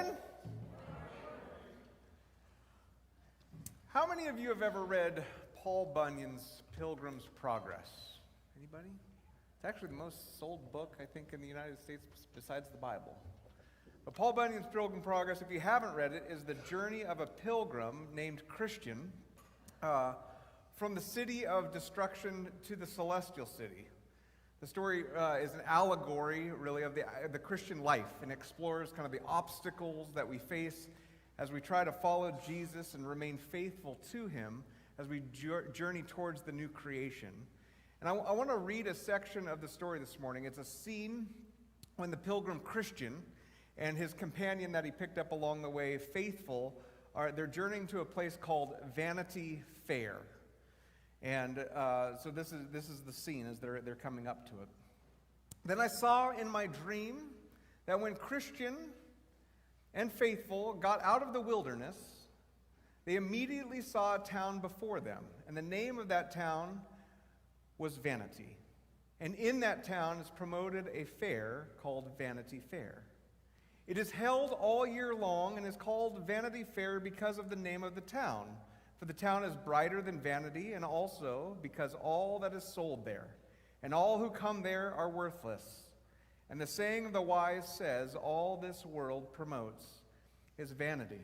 morning. How many of you have ever read Paul Bunyan's Pilgrim's Progress? Anybody? It's actually the most sold book, I think, in the United States besides the Bible. But Paul Bunyan's Pilgrim's Progress, if you haven't read it, is the journey of a pilgrim named Christian from the city of destruction to the celestial city. The story is an allegory, really, of the Christian life and explores kind of the obstacles that we face as we try to follow Jesus and remain faithful to him as we journey towards the new creation. And I want to read a section of the story this morning. It's a scene when the pilgrim Christian and his companion that he picked up along the way, Faithful, they're journeying to a place called Vanity Fair. And so this is the scene as they're coming up to it. Then I saw in my dream that when Christian and Faithful got out of the wilderness, they immediately saw a town before them. And the name of that town was Vanity. And in that town is promoted a fair called Vanity Fair. It is held all year long and is called Vanity Fair because of the name of the town. For the town is brighter than vanity, and also because all that is sold there, and all who come there are worthless. And the saying of the wise says, all this world promotes is vanity.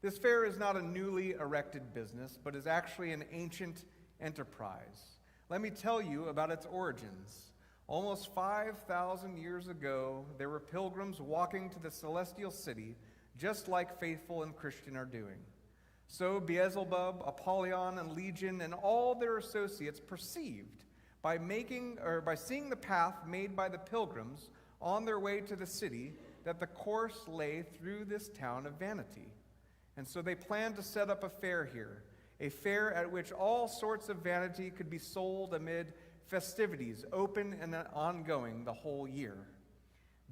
This fair is not a newly erected business, but is actually an ancient enterprise. Let me tell you about its origins. Almost 5,000 years ago, there were pilgrims walking to the celestial city, just like Faithful and Christian are doing. So Beelzebub, Apollyon, and Legion, and all their associates perceived by seeing the path made by the pilgrims on their way to the city that the course lay through this town of vanity. And so they planned to set up a fair here, a fair at which all sorts of vanity could be sold amid festivities, open and ongoing the whole year.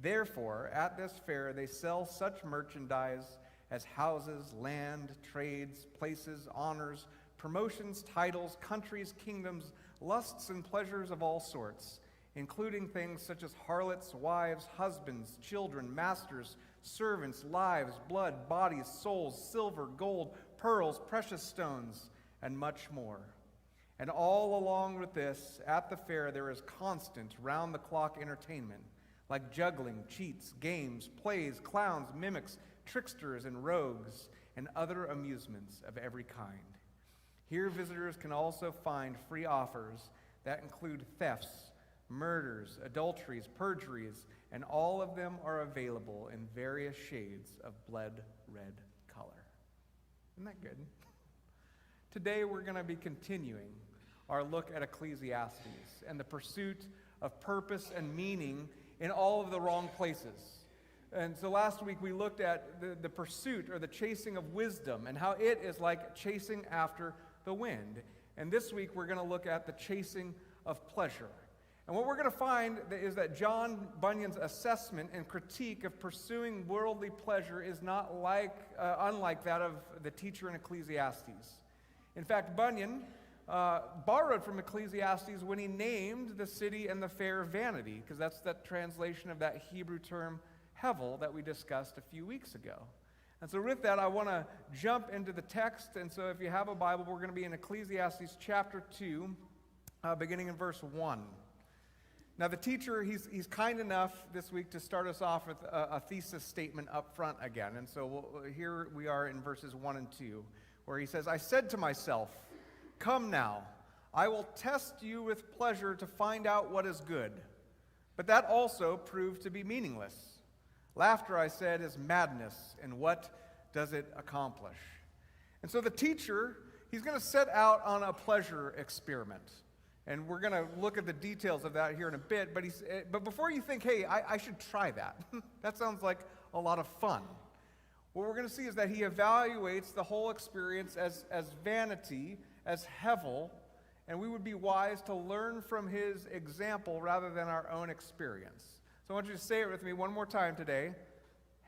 Therefore, at this fair they sell such merchandise as houses, land, trades, places, honors, promotions, titles, countries, kingdoms, lusts, and pleasures of all sorts, including things such as harlots, wives, husbands, children, masters, servants, lives, blood, bodies, souls, silver, gold, pearls, precious stones, and much more. And all along with this, at the fair there is constant, round-the-clock entertainment, like juggling, cheats, games, plays, clowns, mimics, tricksters, and rogues, and other amusements of every kind. Here visitors can also find free offers that include thefts, murders, adulteries, perjuries, and all of them are available in various shades of blood red color. Isn't that good? Today we're going to be continuing our look at Ecclesiastes and the pursuit of purpose and meaning in all of the wrong places. And so last week we looked at the pursuit or the chasing of wisdom and how it is like chasing after the wind. And this week we're going to look at the chasing of pleasure. And what we're going to find is that John Bunyan's assessment and critique of pursuing worldly pleasure is not unlike that of the teacher in Ecclesiastes. In fact, Bunyan borrowed from Ecclesiastes when he named the city and the fair Vanity, because that's that translation of that Hebrew term Hevel that we discussed a few weeks ago. And so with that, I want to jump into the text. And so if you have a Bible, we're going to be in Ecclesiastes chapter 2, beginning in verse 1. Now the teacher, he's kind enough this week to start us off with a thesis statement up front again. And so here we are in verses 1 and 2, where he says, I said to myself, come now, I will test you with pleasure to find out what is good. But that also proved to be meaningless. Laughter, I said, is madness, and what does it accomplish? And so the teacher, he's going to set out on a pleasure experiment. And we're going to look at the details of that here in a bit. But before you think, hey, I should try that, that sounds like a lot of fun. What we're going to see is that he evaluates the whole experience as vanity, as Hevel, and we would be wise to learn from his example rather than our own experience. So I want you to say it with me one more time today.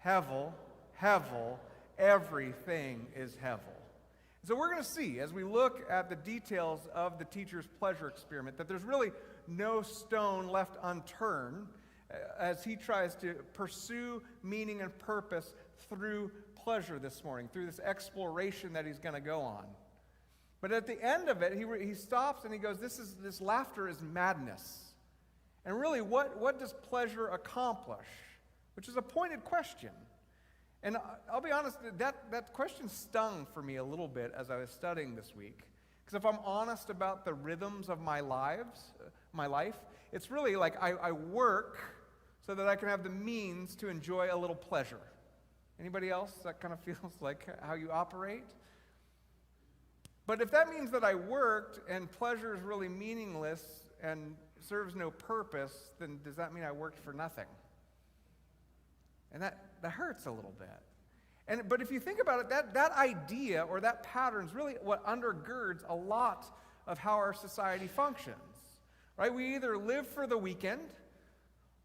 Hevel, Hevel, everything is Hevel. So we're going to see, as we look at the details of the teacher's pleasure experiment, that there's really no stone left unturned as he tries to pursue meaning and purpose through pleasure this morning, through this exploration that he's going to go on. But at the end of it, he stops and he goes, this laughter is madness. And really, what does pleasure accomplish? Which is a pointed question. And I'll be honest, that question stung for me a little bit as I was studying this week. Because if I'm honest about the rhythms of my life, it's really like I work so that I can have the means to enjoy a little pleasure. Anybody else that kind of feels like how you operate? But if that means that I worked and pleasure is really meaningless and serves no purpose, then does that mean I worked for nothing? And that hurts a little bit. But if you think about it, that idea or that pattern is really what undergirds a lot of how our society functions. Right? We either live for the weekend,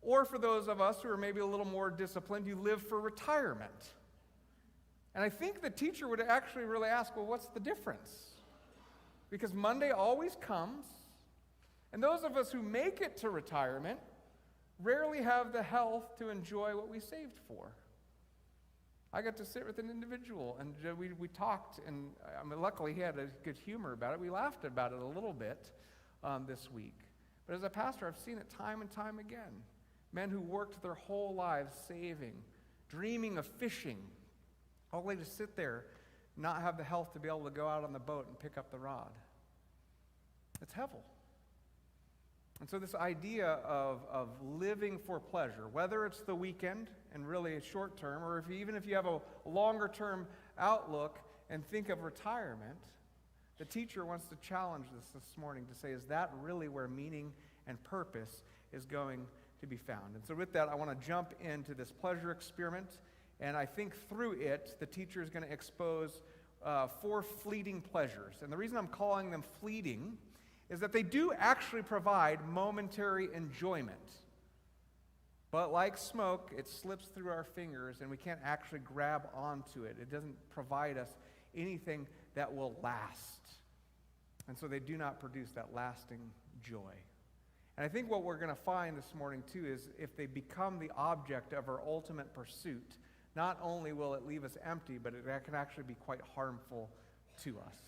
or for those of us who are maybe a little more disciplined, you live for retirement. And I think the teacher would actually really ask, well, what's the difference? Because Monday always comes, and those of us who make it to retirement rarely have the health to enjoy what we saved for. I got to sit with an individual, and we talked, and luckily he had a good humor about it. We laughed about it a little bit this week. But as a pastor, I've seen it time and time again. Men who worked their whole lives saving, dreaming of fishing, only to sit there, not have the health to be able to go out on the boat and pick up the rod. It's hevel. And so this idea of living for pleasure, whether it's the weekend and really short term, or even if you have a longer term outlook and think of retirement, the teacher wants to challenge this morning to say, is that really where meaning and purpose is going to be found? And so with that, I want to jump into this pleasure experiment, and I think through it, the teacher is going to expose 4 fleeting pleasures. And the reason I'm calling them fleeting is that they do actually provide momentary enjoyment. But like smoke, it slips through our fingers, and we can't actually grab onto it. It doesn't provide us anything that will last. And so they do not produce that lasting joy. And I think what we're going to find this morning, too, is if they become the object of our ultimate pursuit, not only will it leave us empty, but it can actually be quite harmful to us.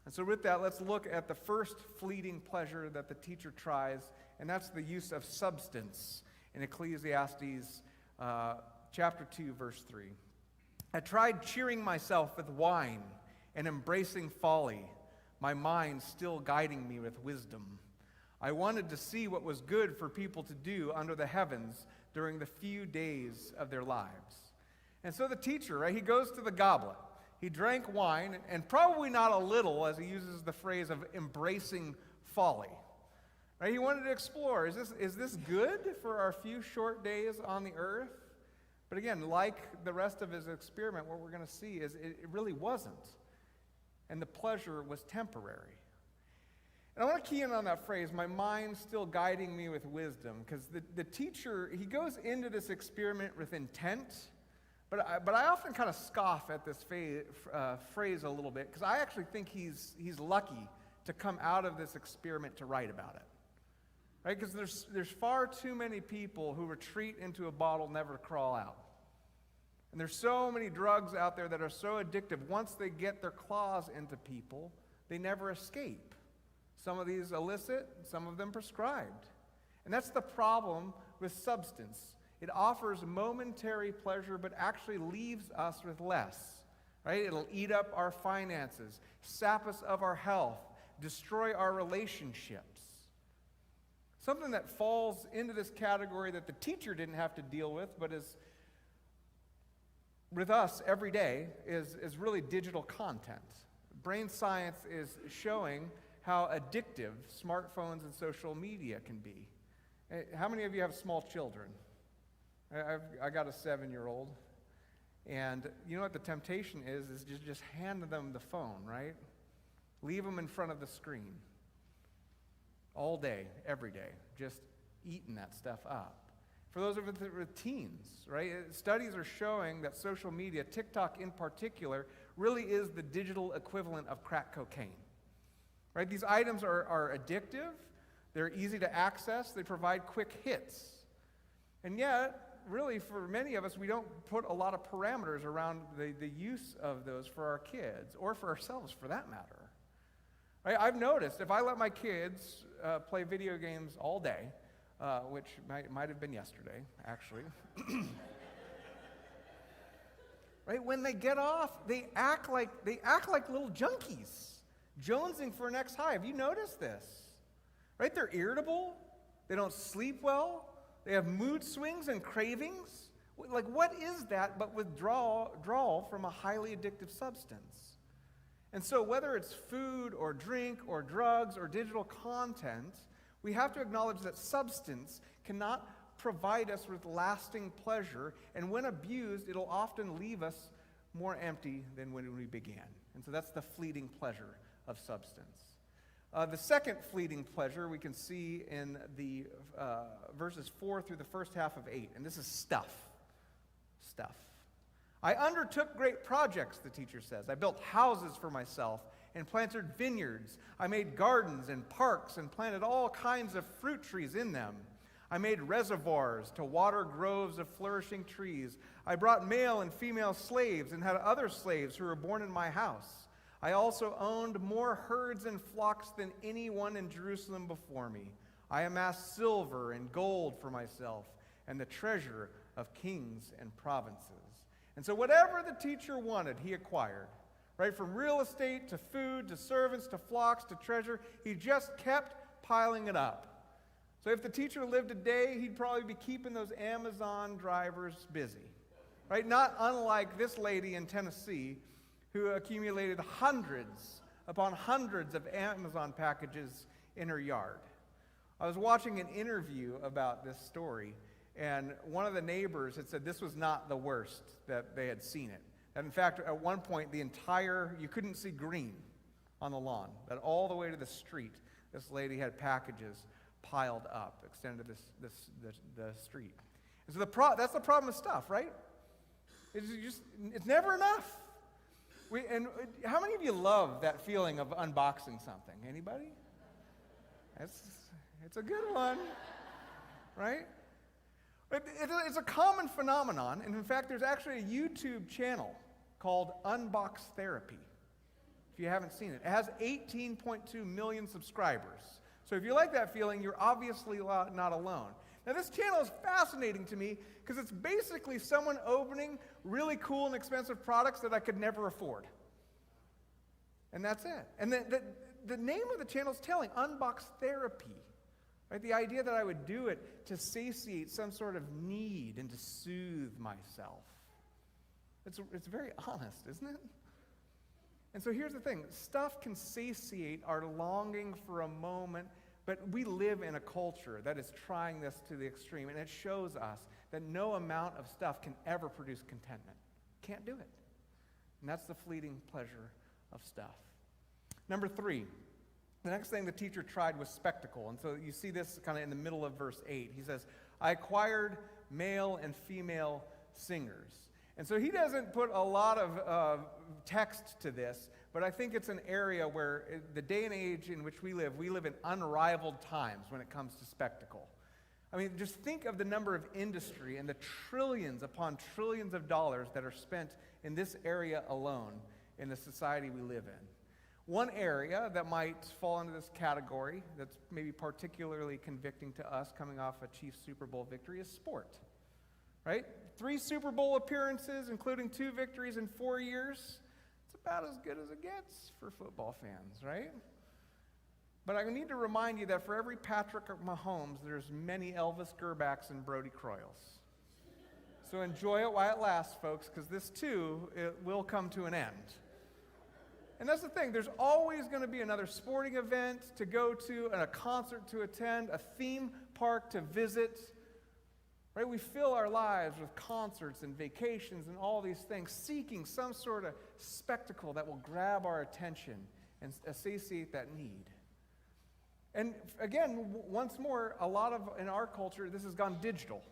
And so with that, let's look at the first fleeting pleasure that the teacher tries, and that's the use of substance in Ecclesiastes chapter 2, verse 3. I tried cheering myself with wine and embracing folly, my mind still guiding me with wisdom. I wanted to see what was good for people to do under the heavens during the few days of their lives. And so the teacher, right, he goes to the goblet. He drank wine, and probably not a little, as he uses the phrase of embracing folly. Right? He wanted to explore, is this good for our few short days on the earth? But again, like the rest of his experiment, what we're going to see is it really wasn't. And the pleasure was temporary. And I want to key in on that phrase, my mind still guiding me with wisdom, because the teacher, he goes into this experiment with intent, but I often kind of scoff at this phrase a little bit, because I actually think he's lucky to come out of this experiment to write about it. Right? Because there's far too many people who retreat into a bottle, never crawl out. And there's so many drugs out there that are so addictive. Once they get their claws into people, they never escape. Some of these illicit, some of them prescribed. And that's the problem with substance. It offers momentary pleasure, but actually leaves us with less. Right? It'll eat up our finances, sap us of our health, destroy our relationships. Something that falls into this category that the teacher didn't have to deal with, but is with us every day, is really digital content. Brain science is showing how addictive smartphones and social media can be. How many of you have small children? I got a 7-year-old, and you know what the temptation is just hand them the phone, right? Leave them in front of the screen all day, every day, just eating that stuff up. For those of us with teens, right? Studies are showing that social media, TikTok in particular, really is the digital equivalent of crack cocaine. Right? These items are addictive, they're easy to access, they provide quick hits. And yet, really, for many of us, we don't put a lot of parameters around the use of those for our kids, or for ourselves for that matter. Right? I've noticed if I let my kids play video games all day, which might have been yesterday, actually, right? When they get off, they act like little junkies, jonesing for an next high. Have you noticed this? Right? They're irritable. They don't sleep well. They have mood swings and cravings. Like, what is that but withdrawal from a highly addictive substance? And so whether it's food or drink or drugs or digital content, we have to acknowledge that substance cannot provide us with lasting pleasure, and when abused, it'll often leave us more empty than when we began. And so that's the fleeting pleasure of substance. The second fleeting pleasure we can see in the verses 4 through the first half of 8, and this is stuff. Stuff. I undertook great projects, the teacher says. I built houses for myself and planted vineyards. I made gardens and parks and planted all kinds of fruit trees in them. I made reservoirs to water groves of flourishing trees. I brought male and female slaves and had other slaves who were born in my house. I also owned more herds and flocks than anyone in Jerusalem before me. I amassed silver and gold for myself and the treasure of kings and provinces. And so whatever the teacher wanted, he acquired. Right? From real estate to food to servants to flocks to treasure, he just kept piling it up. So if the teacher lived today, he'd probably be keeping those Amazon drivers busy. Right? Not unlike this lady in Tennessee who accumulated hundreds upon hundreds of Amazon packages in her yard. I was watching an interview about this story, and one of the neighbors had said this was not the worst that they had seen it. And in fact, at one point, you couldn't see green on the lawn. That all the way to the street, this lady had packages piled up, extended to the street. And so that's the problem with stuff, right? It's never enough. And how many of you love that feeling of unboxing something? Anybody? It's a good one, right? It's a common phenomenon, and in fact, there's actually a YouTube channel called Unbox Therapy, if you haven't seen it. It has 18.2 million subscribers. So if you like that feeling, you're obviously not alone. Now, this channel is fascinating to me because it's basically someone opening really cool and expensive products that I could never afford. And that's it. And the name of the channel is telling, Unbox Therapy. Right? The idea that I would do it to satiate some sort of need and to soothe myself. It's very honest, isn't it? And so here's the thing. Stuff can satiate our longing for a moment, but we live in a culture that is trying this to the extreme, and it shows us that no amount of stuff can ever produce contentment. Can't do it. And that's the fleeting pleasure of stuff. Number 3, the next thing the teacher tried was spectacle. And so you see this kind of in the middle of verse 8. He says, I acquired male and female singers. And so he doesn't put a lot of text to this, but I think it's an area where the day and age in which we live in unrivaled times when it comes to spectacle. I mean, just think of the number of industry and the trillions upon trillions of dollars that are spent in this area alone in the society we live in. One area that might fall into this category that's maybe particularly convicting to us coming off a Chiefs Super Bowl victory is sport. Right? 3 Super Bowl appearances, including 2 victories in 4 years. It's about as good as it gets for football fans, right? But I need to remind you that for every Patrick Mahomes, there's many Elvis Gerbacks and Brody Croyles. So enjoy it while it lasts, folks, because this too, it will come to an end. And that's the thing. There's always going to be another sporting event to go to, and a concert to attend, a theme park to visit. Right? We fill our lives with concerts and vacations and all these things, seeking some sort of spectacle that will grab our attention and satiate that need. And again, once more, a lot of, in our culture, this has gone digital.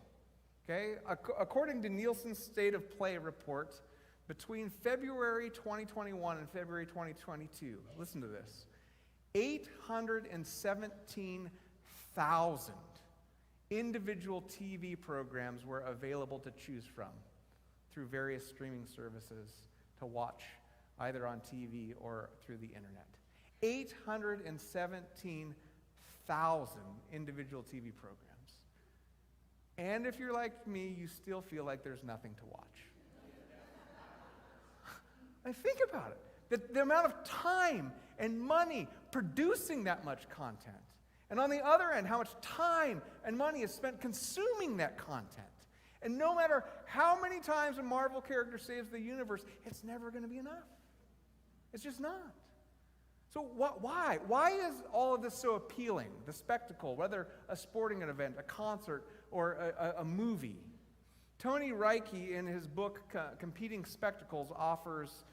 Okay? According to Nielsen's State of Play report, between February 2021 and February 2022, listen to this, 817,000 individual TV programs were available to choose from through various streaming services to watch either on TV or through the internet. 817,000 individual TV programs. And if you're like me, you still feel like there's nothing to watch. I think about it. The amount of time and money producing that much content. And on the other end, how much time and money is spent consuming that content. And no matter how many times a Marvel character saves the universe, it's never going to be enough. It's just not. So why? Why is all of this so appealing? The spectacle, whether a sporting event, a concert, or a movie. Tony Reiki, in his book Competing Spectacles, offers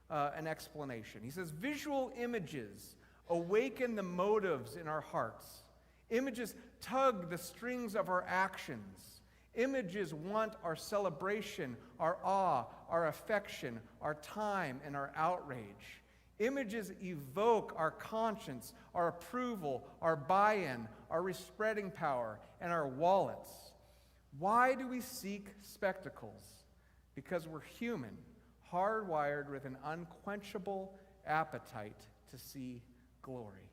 an explanation. He says, visual images awaken the motives in our hearts. Images tug the strings of our actions. Images want our celebration, our awe, our affection, our time, and our outrage. Images evoke our conscience, our approval, our buy-in, our spreading power, and our wallets. Why do we seek spectacles? Because we're human, hardwired with an unquenchable appetite to see glory.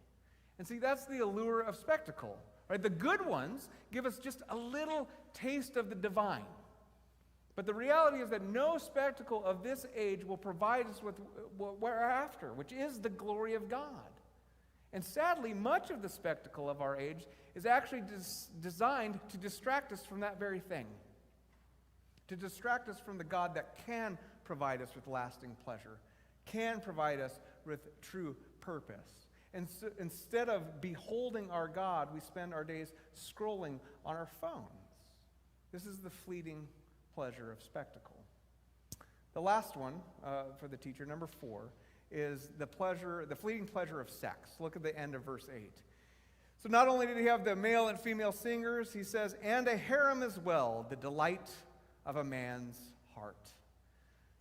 And see, that's the allure of spectacle, right? The good ones give us just a little taste of the divine. But the reality is that no spectacle of this age will provide us with what we're after, which is the glory of God. And sadly, much of the spectacle of our age is actually designed to distract us from that very thing, to distract us from the God that can provide us with lasting pleasure, can provide us with true purpose. And so, instead of beholding our God, we spend our days scrolling on our phones. This is the fleeting pleasure of spectacle. The last one for the teacher, number 4, is the fleeting pleasure of sex. Look at the end of verse 8. So not only did he have the male and female singers, he says, and a harem as well, the delight of a man's heart.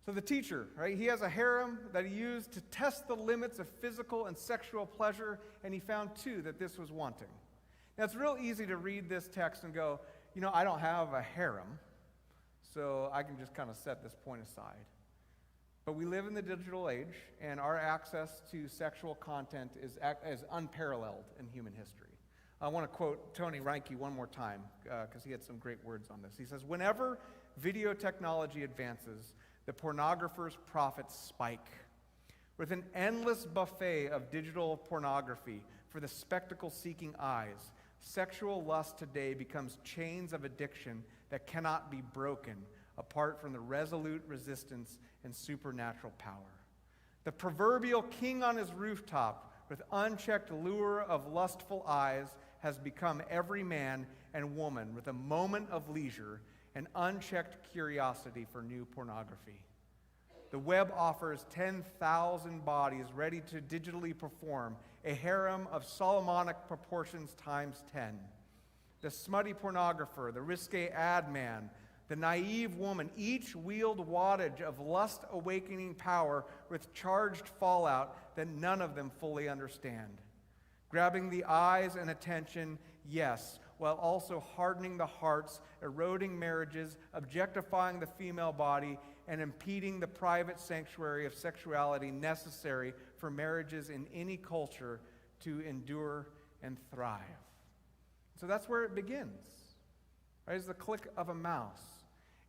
So the teacher, right, he has a harem that he used to test the limits of physical and sexual pleasure, and he found too that this was wanting. Now it's real easy to read this text and go, I don't have a harem, so I can just kind of set this point aside. But we live in the digital age, and our access to sexual content is unparalleled in human history. I want to quote Tony Reiki one more time, because he had some great words on this. He says, whenever video technology advances, the pornographer's profits spike. With an endless buffet of digital pornography for the spectacle-seeking eyes, sexual lust today becomes chains of addiction that cannot be broken apart from the resolute resistance and supernatural power. The proverbial king on his rooftop with unchecked lure of lustful eyes has become every man and woman with a moment of leisure and unchecked curiosity for new pornography. The web offers 10,000 bodies ready to digitally perform a harem of Solomonic proportions times 10. The smutty pornographer, the risque ad man, the naive woman, each wield wattage of lust-awakening power with charged fallout that none of them fully understand. Grabbing the eyes and attention, yes, while also hardening the hearts, eroding marriages, objectifying the female body, and impeding the private sanctuary of sexuality necessary for marriages in any culture to endure and thrive. So that's where it begins, right? It's the click of a mouse.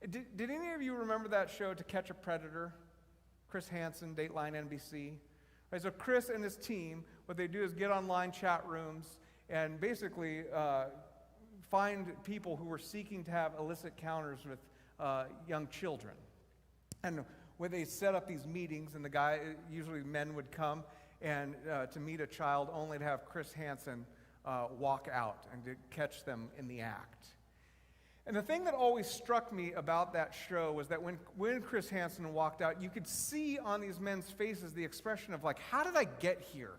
Did any of you remember that show, To Catch a Predator? Chris Hansen, Dateline NBC. Right, so Chris and his team, what they do is get online chat rooms and basically find people who were seeking to have illicit encounters with young children. And when they set up these meetings, and usually men would come and to meet a child, only to have Chris Hansen walk out and to catch them in the act. And the thing that always struck me about that show was that when Chris Hansen walked out, you could see on these men's faces the expression of like, how did I get here?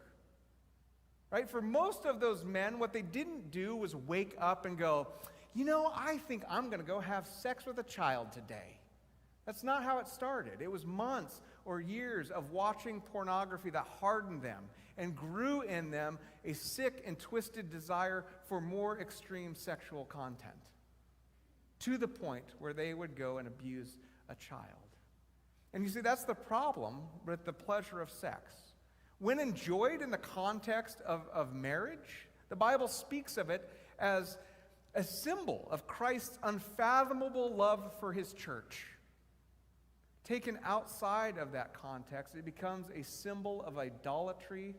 Right? For most of those men, what they didn't do was wake up and go, I think I'm going to go have sex with a child today. That's not how it started. It was months or years of watching pornography that hardened them and grew in them a sick and twisted desire for more extreme sexual content, to the point where they would go and abuse a child. And you see, that's the problem with the pleasure of sex. When enjoyed in the context of marriage, the Bible speaks of it as a symbol of Christ's unfathomable love for his church. Taken outside of that context, it becomes a symbol of idolatry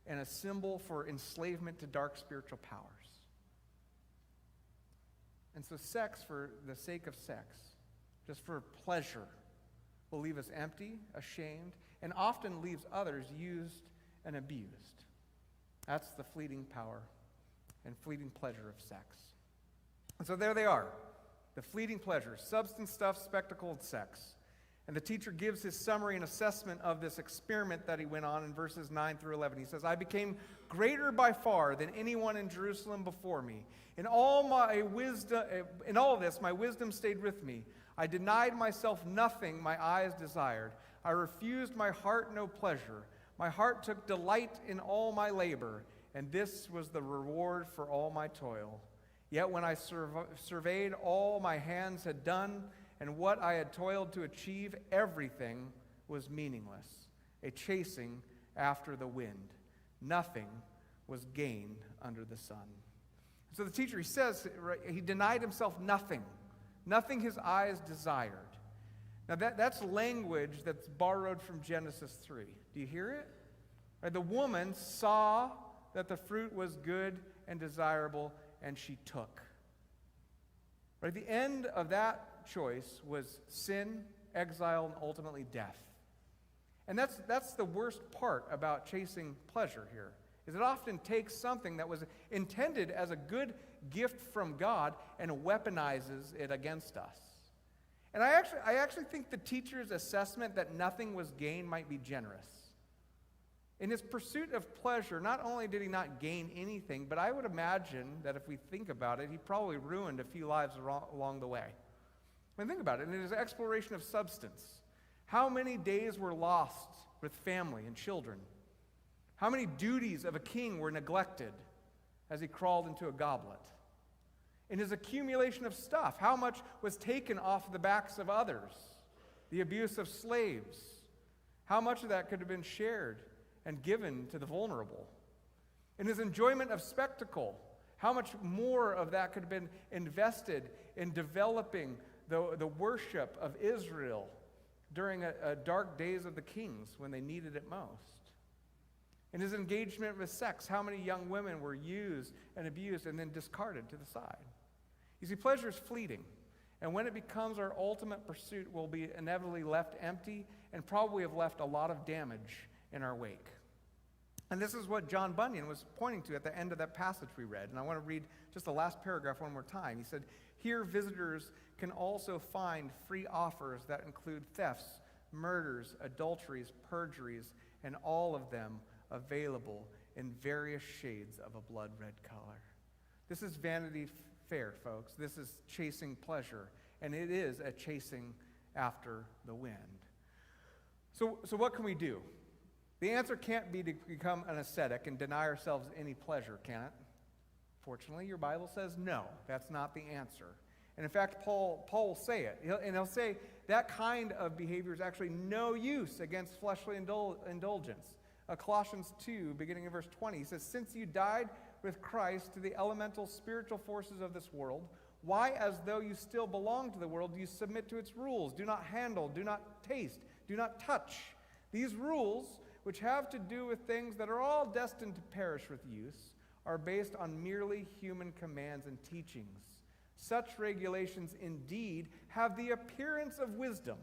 and a symbol for enslavement to dark spiritual powers. And so sex for the sake of sex, just for pleasure, will leave us empty, ashamed, and often leaves others used and abused. That's the fleeting power and fleeting pleasure of sex. And so there they are, the fleeting pleasure, substance, stuff, spectacle, and sex. And the teacher gives his summary and assessment of this experiment that he went on in verses 9 through 11. He says, I became greater by far than anyone in Jerusalem before me. In all of this, my wisdom stayed with me. I denied myself nothing my eyes desired. I refused my heart no pleasure. My heart took delight in all my labor, and this was the reward for all my toil. Yet when I surveyed all my hands had done, and what I had toiled to achieve, everything was meaningless, a chasing after the wind. Nothing was gained under the sun. So the teacher, he says, he denied himself nothing his eyes desired. Now that's language that's borrowed from Genesis 3. Do you hear it? Right, the woman saw that the fruit was good and desirable, and she took. Right, the end of that choice was sin, exile, and ultimately death. And that's the worst part about chasing pleasure here, is it often takes something that was intended as a good gift from God and weaponizes it against us. And I actually think the teacher's assessment that nothing was gained might be generous. In his pursuit of pleasure, not only did he not gain anything, but I would imagine that if we think about it, he probably ruined a few lives along the way. I mean, think about it. In his exploration of substance, how many days were lost with family and children? How many duties of a king were neglected as he crawled into a goblet? In his accumulation of stuff, how much was taken off the backs of others? The abuse of slaves. How much of that could have been shared and given to the vulnerable? In his enjoyment of spectacle, how much more of that could have been invested in developing the worship of Israel during a dark days of the kings when they needed it most? In his engagement with sex, how many young women were used and abused and then discarded to the side? You see, pleasure is fleeting, and when it becomes our ultimate pursuit, we'll be inevitably left empty and probably have left a lot of damage in our wake. And this is what John Bunyan was pointing to at the end of that passage we read. And I want to read just the last paragraph one more time. He said, here visitors can also find free offers that include thefts, murders, adulteries, perjuries, and all of them available in various shades of a blood red color. This is Vanity Fair, folks. This is chasing pleasure, and it is a chasing after the wind. So what can we do? The answer can't be to become an ascetic and deny ourselves any pleasure, can it? Fortunately, your Bible says no, that's not the answer. And in fact, Paul will say it. He'll say that kind of behavior is actually no use against fleshly indulgence. Colossians 2, beginning in verse 20, he says, since you died with Christ to the elemental spiritual forces of this world, why, as though you still belong to the world, do you submit to its rules? Do not handle, do not taste, do not touch. These rules, which have to do with things that are all destined to perish with use, are based on merely human commands and teachings. Such regulations indeed have the appearance of wisdom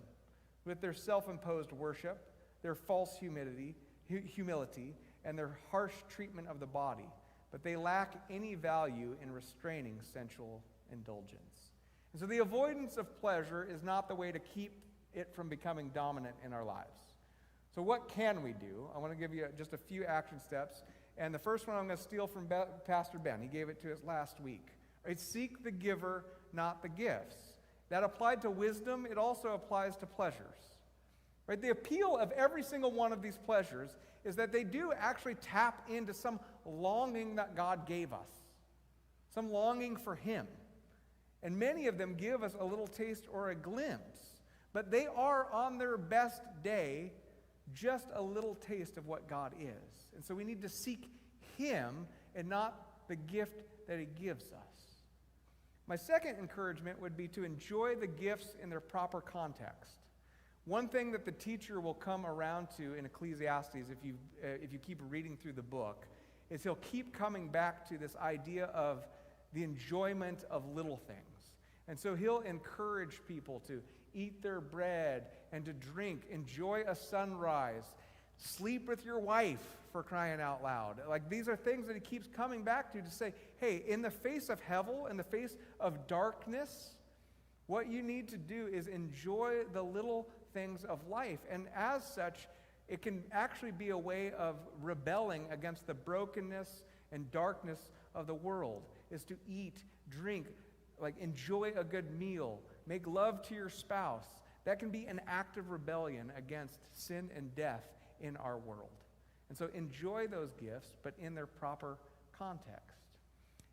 with their self-imposed worship, their false humility, and their harsh treatment of the body, but they lack any value in restraining sensual indulgence. And so the avoidance of pleasure is not the way to keep it from becoming dominant in our lives. So what can we do? I want to give you just a few action steps. And the first one I'm going to steal from Pastor Ben. He gave it to us last week. Right? Seek the giver, not the gifts. That applied to wisdom. It also applies to pleasures. Right? The appeal of every single one of these pleasures is that they do actually tap into some longing that God gave us, some longing for Him. And many of them give us a little taste or a glimpse, but they are on their best day just a little taste of what God is. And so we need to seek Him and not the gift that He gives us. My second encouragement would be to enjoy the gifts in their proper context. One thing that the teacher will come around to in Ecclesiastes, if you keep reading through the book, is he'll keep coming back to this idea of the enjoyment of little things. And so he'll encourage people to eat their bread and to drink, enjoy a sunrise, sleep with your wife, for crying out loud. Like, these are things that he keeps coming back to say, hey, in the face of Hevel, in the face of darkness, what you need to do is enjoy the little things of life. And as such, it can actually be a way of rebelling against the brokenness and darkness of the world, is to eat, drink, like enjoy a good meal, make love to your spouse. That can be an act of rebellion against sin and death in our world. And so enjoy those gifts, but in their proper context.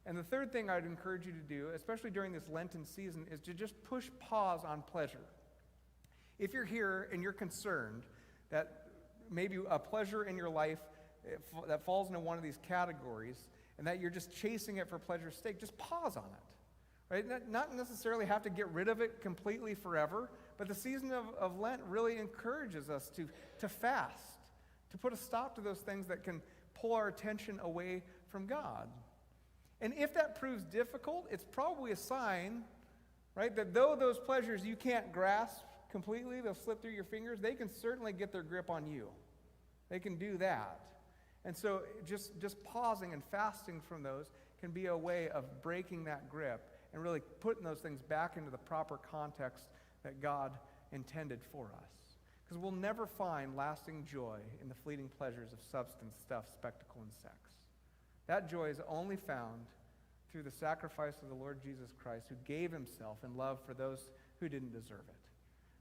And the third thing I'd encourage you to do, especially during this Lenten season, is to just push pause on pleasure. If you're here and you're concerned that maybe a pleasure in your life that falls into one of these categories and that you're just chasing it for pleasure's sake, just pause on it. Right? Not necessarily have to get rid of it completely forever, but the season of Lent really encourages us to fast, to put a stop to those things that can pull our attention away from God. And if that proves difficult, it's probably a sign, right, that though those pleasures you can't grasp completely, they'll slip through your fingers, they can certainly get their grip on you. They can do that. And so just pausing and fasting from those can be a way of breaking that grip and really putting those things back into the proper context that God intended for us. Because we'll never find lasting joy in the fleeting pleasures of substance, stuff, spectacle, and sex. That joy is only found through the sacrifice of the Lord Jesus Christ, who gave himself in love for those who didn't deserve it.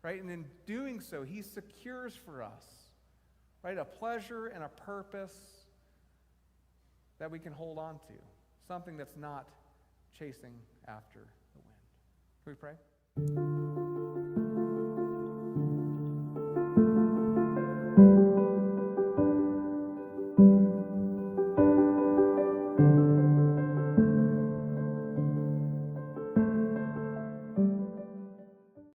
Right? And in doing so, he secures for us, right, a pleasure and a purpose that we can hold on to. Something that's not chasing after the wind. Can we pray?